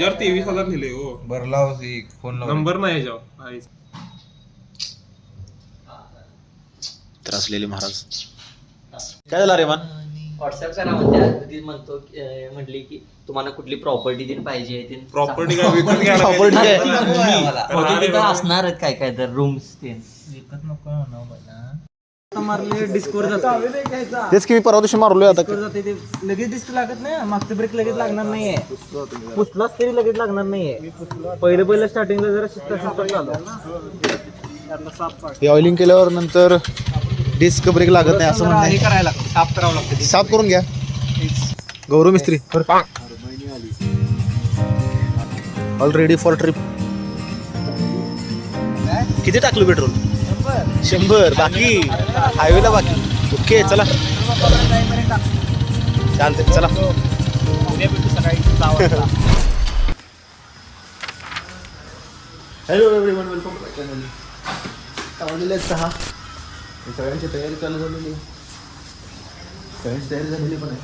ह्याच्यावर 23,000 लिहिले हो. बरं लाव फोन लाव. नंबर नाही ह्याच्यावर. त्रासलेले महाराज काय झालं रे मान व्हॉट्सअप करा म्हणजे म्हणतो म्हटली की तुम्हाला कुठली प्रॉपर्टी दिन पाहिजे प्रॉपर्टी काय विकत घ्यायला प्रॉपर्टी काय असणार आहेत काय काय तर रूम्स ते विकत नको मारले डिस्कोर जाते तेच की मी परवा दिवशी मारलोय आता ते लगेच डिस्क लागत नाही मागचं ब्रेक लगेच लागणार नाहीये पुसलाच तरी लगेच लागणार नाहीये पहिलं स्टार्टिंगला जरा शिस्त हे ऑइलिंग केल्यावर नंतर डिस्क ब्रेक लागत नाही असं म्हणणं हे करायला साफ करावं लागतं साफ करून घ्या गौरव मिस्त्री ऑल रेडी फॉर ट्रिप किती टाकलं पेट्रोल 100 बाकी हायवेला बाकी ओके चला चालते चला hello everyone welcome to my channel वाजलेले 6 सगळ्यांची तयारी चालू झालेली सगळ्यांची तयारी झालेली पण आहे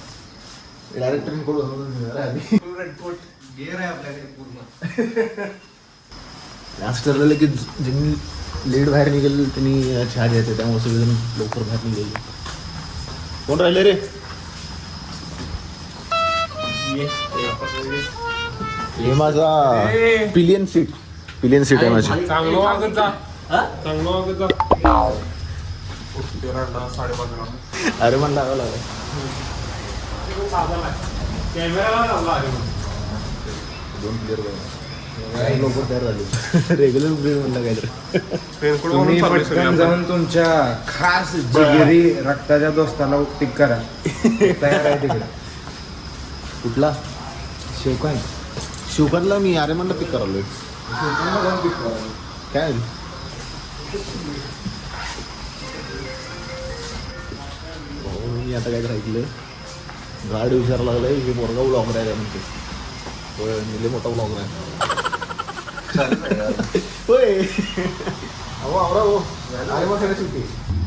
डायरेक्ट ट्रेन कडून गिअर आहे आपल्याकडे पूर्ण असं ठरलेलं की ज्यांनी लेट बाहेर निघेल त्यांनी चहा द्यायचं त्यामुळे सगळेजण लवकर बाहेर निघेल कोण राहिले रे हे माझा पिलियन सीट आहे माझी चांगलं वागत जा चांगलं वागत जा 5:30 अरे मन लागावं लागलं कॅमेरा लावला दोन क्लिअर लवकर तयार झाले रेग्युलर ब्रेक म्हणलं काय तुम्ही पटकन जाऊन तुमच्या खास जिगरी रक्ताच्या दोस्ताला पिक करा तयार आहे तिकडे कुठला शिवकांतला मी अरे म्हणलं पिक करालोय काय मी आता काय ऐकलं गाडी विचारायला लागलाय हे मोरगा ब्लॉगर आहे म्हणते होय निले मोठा ब्लॉगर आहे होय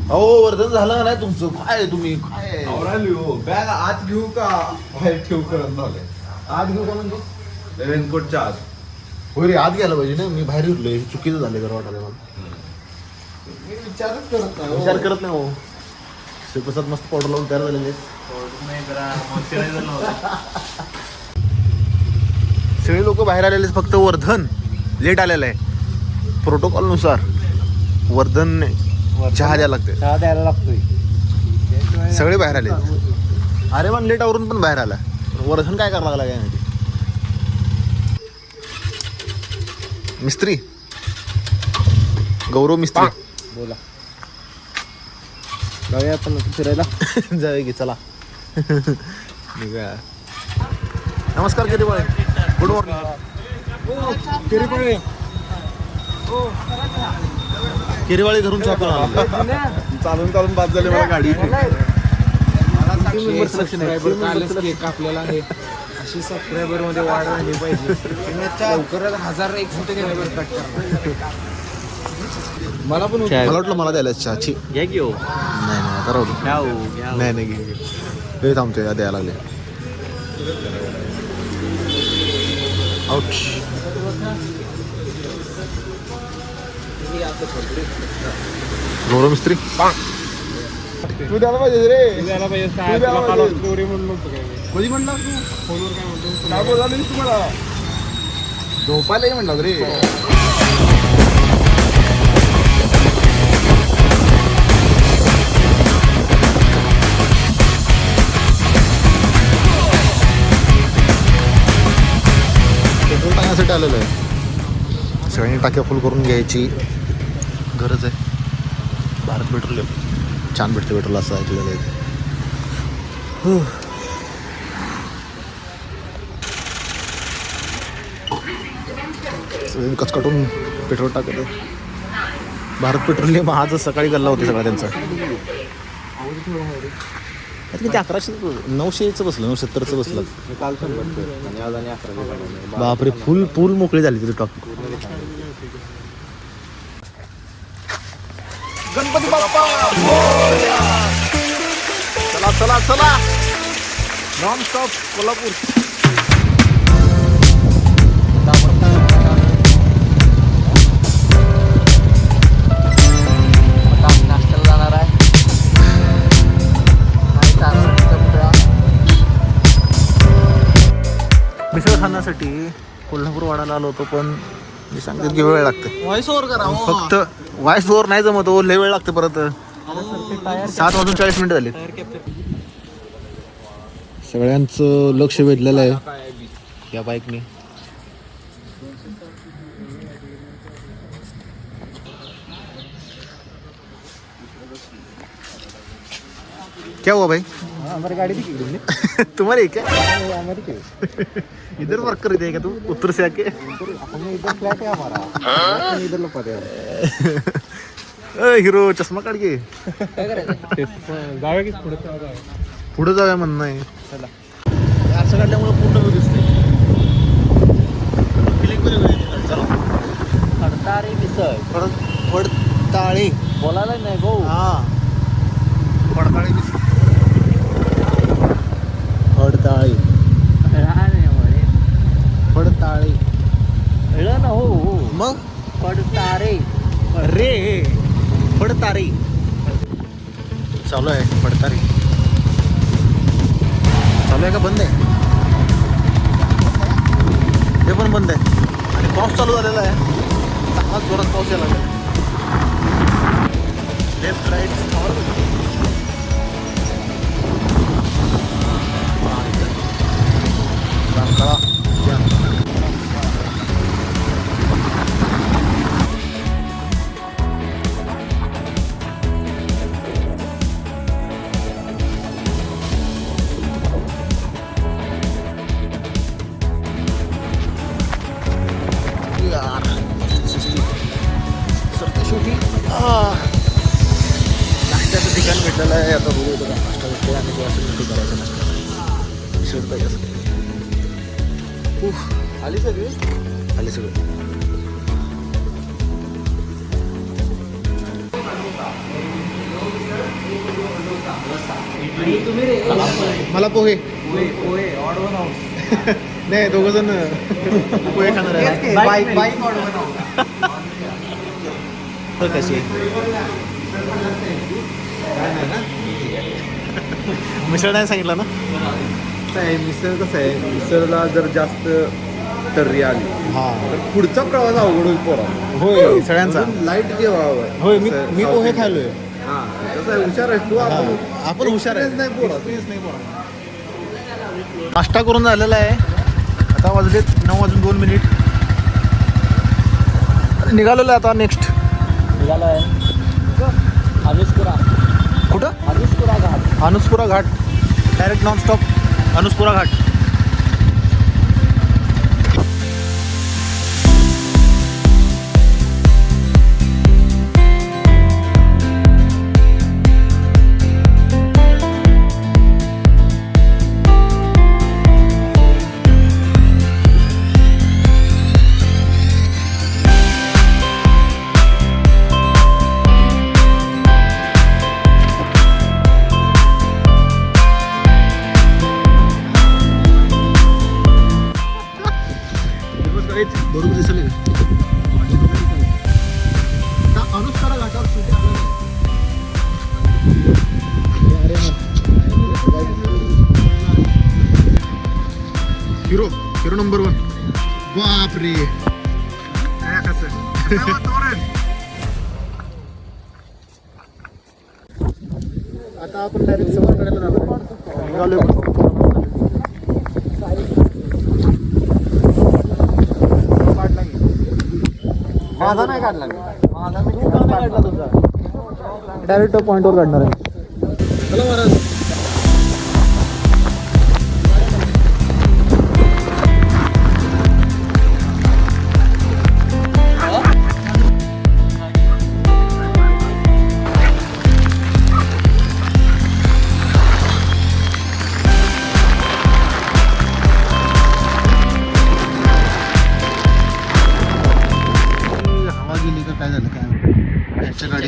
अहो वर्धन झालं नाही तुमचं काय तुम्ही काय बॅग आत घेऊ का बाहेर ठेवू करत झालंय आत घेऊ का म्हणजे रेनकोटच्या आत होय रे आत घ्यायला पाहिजे ना मी बाहेर उरलोय चुकीचं झालं जरा वाटायला मला विचार करत नाही हो शिवप्रसाद मस्त पावडर लावून तयार झालेले सगळे लोक बाहेर आलेले फक्त वर्धन लेट आलेलं आहे प्रोटोकॉल नुसार वर्धन चहा द्यायला लागते चहा द्यायला लागतोय सगळे बाहेर आले अरे पण लेट आवरून पण बाहेर आला वर्धन काय करायला लागला काय माहिती मिस्त्री गौरव मिस्त्री बोला जाऊया आपण फिरायला जाऊया की चला नमस्कार किरीबाळे गुड मॉर्निंग किरीबाळे किरीबाळे धरून चहा चालून बाद झाले मला गाडी आपल्याला अशी सबस्क्रायबर मध्ये वाढ झाली पाहिजे लवकरच 1001 सबस्क्रायबर कट करणार मला पण मला वाटलं मला द्यायला चहाची घ्या की हो नाही करावं नाही घे हे थांबतोय या द्यायला लागले आउट गौरव मिस्त्री तू द्यायला पाहिजे रे द्यायला पाहिजे कधी म्हणला तू फोनवर काय म्हणतो काय बोला तुम्हाला झोपायलाही म्हणला रे पेट्रोल टाकण्यासाठी आलेलो आहे सगळ्यांनी टाक्या फुल करून घ्यायची गरज आहे भारत पेट्रोलियम छान भेटते पेट्रोल असं ऐकलेलं आहे कचकटून पेट्रोल टाकत भारत पेट्रोलियम आज सकाळी गल्ला होते सगळा त्यांचा किती 1100 900चं बसलं 970चं बसलं बापरे फुल मोकळी झाली तिथे टॉप गणपती बाप्पा चला नॉन स्टॉप कोल्हापूर मिसळ खाण्यासाठी कोल्हापूर वाडाला आलो होतो, पण मी सांगते की वेळ लागते. व्हॉइस ओव्हर करा फक्त व्हॉइस ओव्हर नाही जमत हो, लय वेळ लागते. परत 7:40 झाले. सगळ्यांचं लक्ष वेधलेलं आहे या बाईकने. क्या हुआ भाई? हमारी गाड़ी दिखी तुमने? तुम्हारे क्या हमारी क्यों? इधर वर्क कर देगा तू उत्तर से आके? हमने इधर फ्लैट है हमारा, इधर लोग पड़े हिरो चष्मा काढ घे. जाऊया की पुढे? पुढे जाऊया म्हणणं आहे. चला असं काढल्यामुळे पूर्ण व्यू दिसते. फडतारे मिसळ पडताळी बोलायला नाही गो. हा पडताळी दिसते. पडताळी पडताळी ना हो मग फडतारे रे पडतारी चालू आहे. पडतारी चालू आहे का बंद आहे? ते पण बंद आहे. आणि पाऊस चालू झालेला आहे. चांगला जोरात पाऊस यायला लागला. लेफ्ट राईट नाश्त्याचं ठिकाण भेटलेलं आहे. आता बघू बघा नाश्ता भेटते आणि तो असं नक्की करायचं नाश्ता मिसळ पाहिजे असं. आली सगळी. आले सगळे. मला पोहे ऑड वन हाऊस. नाही दोघं जण पोहे खाणार आहे. Bike odd one house. कशी मिसळ नाही सांगितलं ना? कसं आहे मिसळ, कसं आहे मिसळला जर जास्त तर्री आली हा तर पुढचा प्रवास अवघड होईल पोरा. होय सगळ्यांचा. लाईट जेवावं. होय मी पोहे खायलोय. हा कसं आहे हुशार आहेस तू. आपण हुशार आहे. नाही पोरा. नाश्ता करून झालेला आहे. आता वाजलेत 9:02. निघालेलो आहे आता. नेक्स्ट निघाला आहे अनुस्पुरा. कुठं? अनुस्पुरा घाट. अनुस्पुरा घाट. डायरेक्ट नॉन स्टॉप अनुस्पुरा घाट. बरोबर दिसले. अनुस्पुरा घाटावर शूटिंग आलं हिरो नंबर 1. बापरे आता आपण डायरेक्ट समोरकडेला जाणार. निघालो. माझा नाही काढला. माझा मी काढला तुझा. डायरेक्ट पॉईंटवर काढणार आहे. चला महाराज.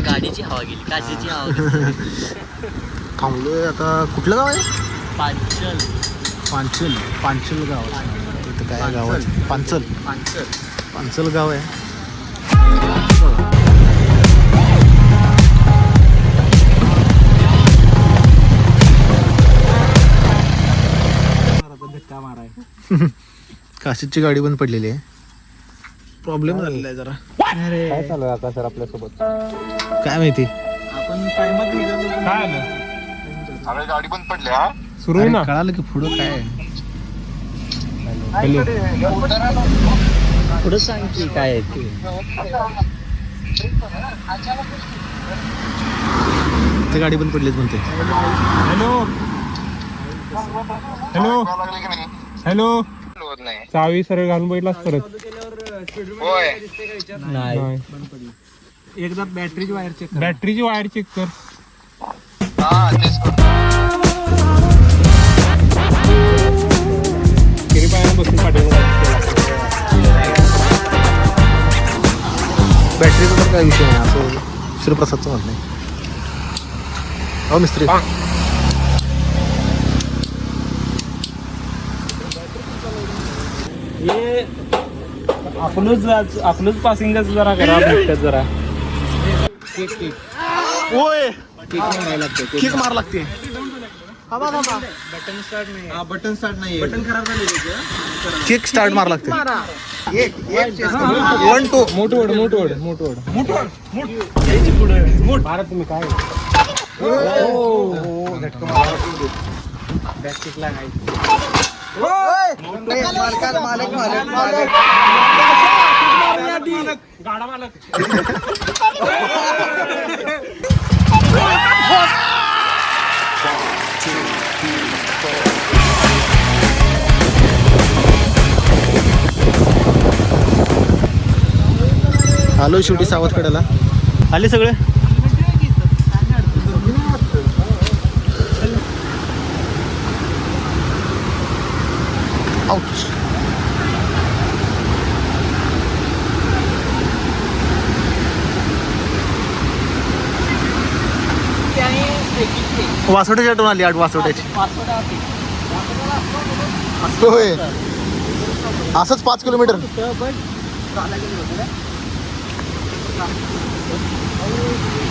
गाडीची हवा गेली. काचेची हवा गेली. थांबलोय आता. कुठलं गाव आहे? पांचल. पांचल गाव. इथं काय गाव आहे? पांचल गाव आहे. धक्का माराय. काशीची गाडी बंद पडलेली आहे. प्रॉब्लेम झालेला आहे जरा. काय चालू आहे आता सर आपल्यासोबत? काय माहिती. आपण टाइमात निघालो. काय आलं अरे गाडी बंद पडली हा. सुरू आहे ना. कळालं की पुढं काय आहे? पुढं सांग की काय आहे ते. ते गाडी बंद पडलीच म्हणते. हॅलो हॅलो लागले की नाही हॅलो होत नाही. चावी सरळ घालून बघितलास परत? होय नाही. एकदा बॅटरीची वायर चेक बॅटरीची वायर चेक कर. हा तेच करतो. किरी पायानं बसून पाठवून बॅटरीचा तर काय विषय नाही, असं श्रीप्रसादचं म्हणत नाही. हो मिस्त्री. हे आपलंच पासिंगच जरा करा भेटत जरा. ओय किक मार लागते. बटन स्टार्ट नाही. बटन खराब झाले. किक स्टार्ट मार लागते. 1 2 मोठवड भारत तुम्ही काय गाडा मालक. आलो शेवटी सावतकड्याला. आले सगळे. आउच. वासोट्याची आठवण आली. 8 वासोट्याची. होय असंच 5 किलोमीटर.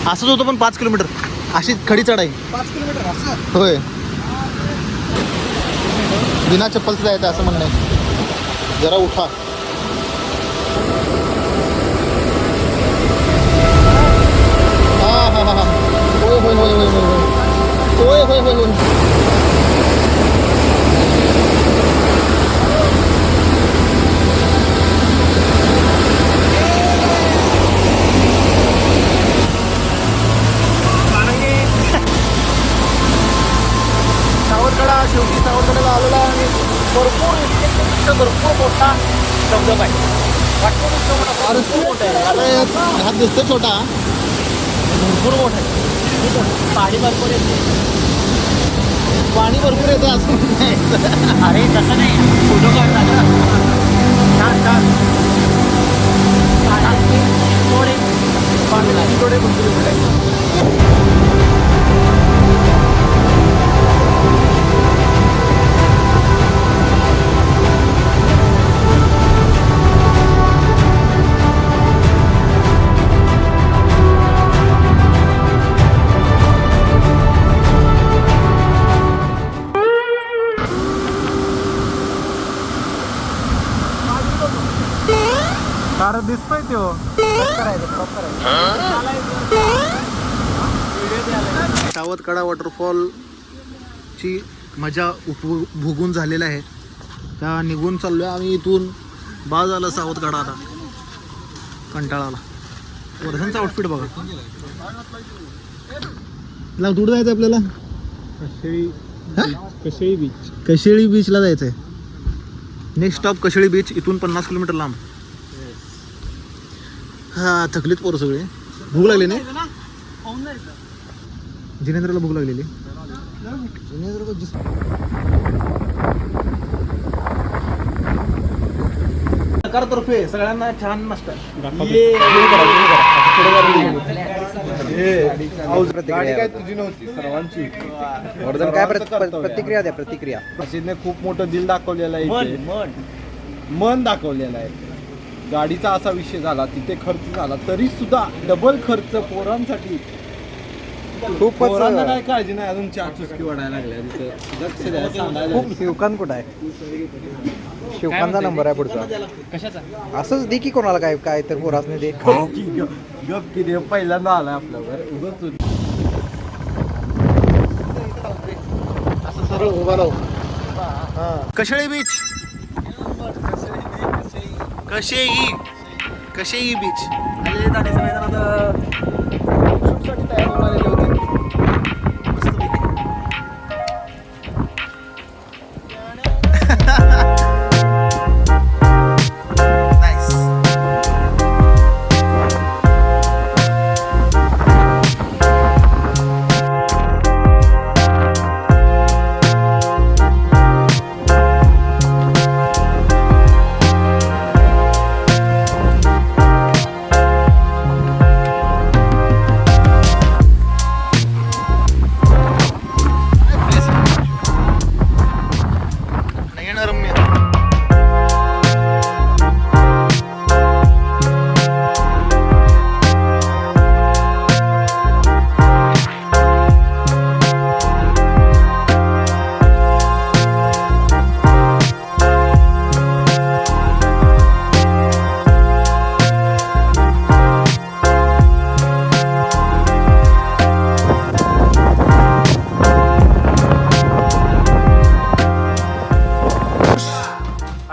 असंच होतं पण 5 किलोमीटर अशी खडी चढाई. 5 किलोमीटर असं. होय बिना चप्पलचं जायचं असं म्हणणं आहे. जरा उठा. हा हा हा होय होय होय होय होय होय होय होय होय. सावतकडा शेवटी सावतकड्याला आलेला आहे आणि भरपूर मोठा धबधबा आहे. भरपूर मोठा आहे. हा दिसतो छोटा, भरपूर मोठा आहे. पाणी भरपूर येते. पाणी भरपूर येतं असं नाही. अरे तसं नाही. फोटो काढतात. छान छान. थोडे भरपूर आहे. कारण दिसतोय तो. सावतकडा वॉटरफॉल ची मजा भोगून झालेला आहे. त्या निघून चाललोय आम्ही इथून. बाज आला सावतकडा. आता कंटाळा आला. वर्षांचा आउटफिट बघा. दूर जायचं आपल्याला. कशेळी बीच. कशेळी बीचला जायचंय. Next stop Kasheli beach. इथून 50 किलोमीटर लांब. हा थकलीत पोरं सगळे. भूक लागली नाही. जिनेंद्रला भूक लागलेली. सरकारतर्फे सगळ्यांना छान मस्त. गाडी काय तुझी नव्हती, सर्वांची. वर्धन काय प्रतिक्रिया द्या. प्रतिक्रिया. अशीने खूप मोठं दिल दाखवलेलं आहे इथे. मन दाखवलेलं आहे. गाडीचा असा विषय झाला, तिथे खर्च झाला तरी सुद्धा डबल खर्च पोरांसाठी. खूपच काय काळजी नाही अजून 4 चुटकी वाढायला लागल्या तिथं लक्ष द्या सांगायला खूप शिवकांत कुठं आहे शिवकांतचा नंबर आहे पुढचा कशाचा असंच दे की कोणाला काय काय तर पोरासने दे गप किती पहिल्यांदा आलाय आपल्यावर उगाच असं सरळ उभा राहू कशेळी बीच कशेई बीच तयार होऊन आलेले होते मस्तपैकी. Nice. नयनरम्य.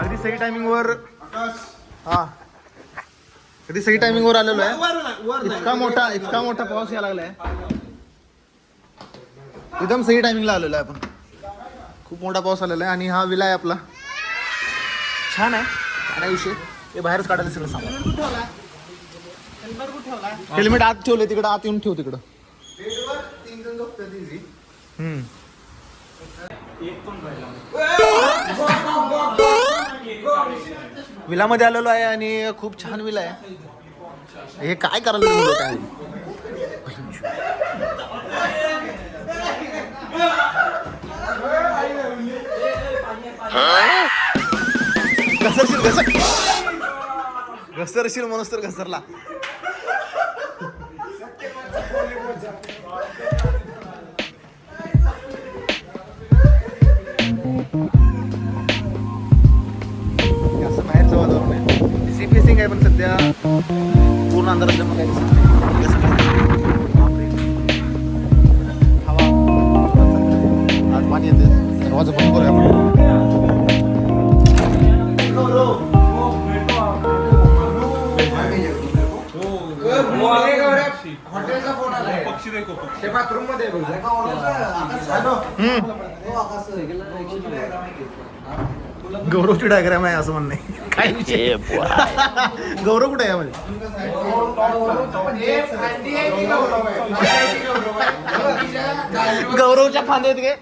अगदी सही टायमिंगवर अगदी सही टायमिंगवर आलेलो आहे. इतका मोठा पाऊस यायला लागलाय. एकदम सही टायमिंगला आलेलो आहे आपण. खूप मोठा पाऊस आलेला आहे आणि हा विला आहे आपला. छान आहे. काय विषय हे बाहेरच काढायला सगळं सामान. हेल्मेट आत ठेवले तिकडं आत येऊन ठेव तिकडं. विलामध्ये आलेलो आहे आणि खूप छान विला आहे. हे काय करायला मुलं काय घसरशील म्हणूस तर घसरला. असं बाहेरचं वातावरण आहे. सी फेसिंग आहे पण सध्या पूर्ण अंधार असल्यामुळे काय दिसत नाही. हवा आज पाणी येते. दरवाजा बंद करूया आपण. हॉटेलचा फोन आला पक्षी देखो ते बाथरूम मध्ये गौरवची डायग्राम आहे असं म्हणणं आहे. काय विषय गौरव कुठे आहे म्हणजे गौरवच्या फांद्यात गे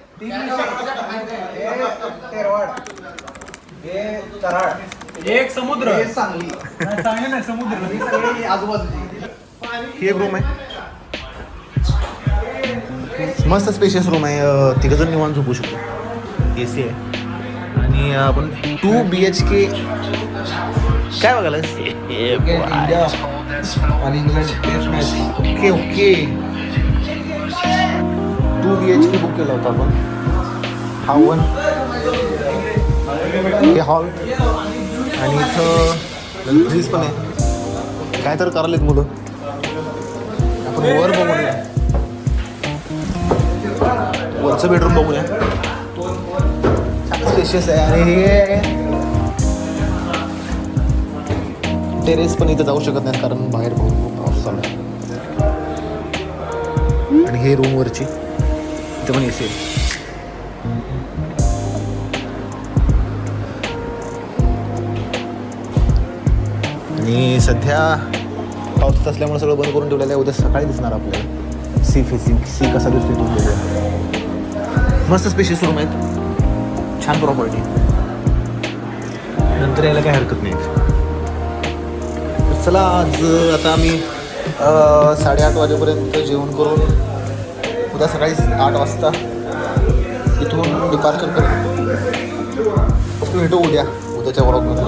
एक समुद्र सांगली चांगलं नाही समुद्र आजूबाजूची ही एक रूम आहे. मस्त स्पेशियस रूम आहे. तिघजण निवांत झोपू शकतो. AC आहे आणि आपण 2 BHK काय बघायला इंडिया आणि England test match. Okay 2 BHK book केला होता आपण. हा वन हे हॉल आणि इथं फ्रीज पण आहे. काय तर करायलेत मुलं. आपण वर बघूया. वरचं बेडरूम बघूया. स्पेशियस आहे आणि हे टेरेस पण इथं जाऊ शकत नाही कारण बाहेर खूप पाऊस चालू आहे. आणि हे रूम वरची इथं पण AC आहे. आणि सध्या पावसात असल्यामुळे सगळं बंद करून ठेवलेलं आहे. उद्या सकाळी दिसणार आपल्याला सी फेसिंग. सी कसा दिसतो इथून बघूया. मस्त स्पेशियस रूम आहेत. छान प्रॉपर्टी. नंतर यायला काही हरकत नाही. तर चला आज आता आम्ही 8:30 वाजेपर्यंत जेवण करून उद्या सकाळी 8 वाजता इथून डिपार्चर करू. भेटू उद्याच्या व्लॉगमध्ये.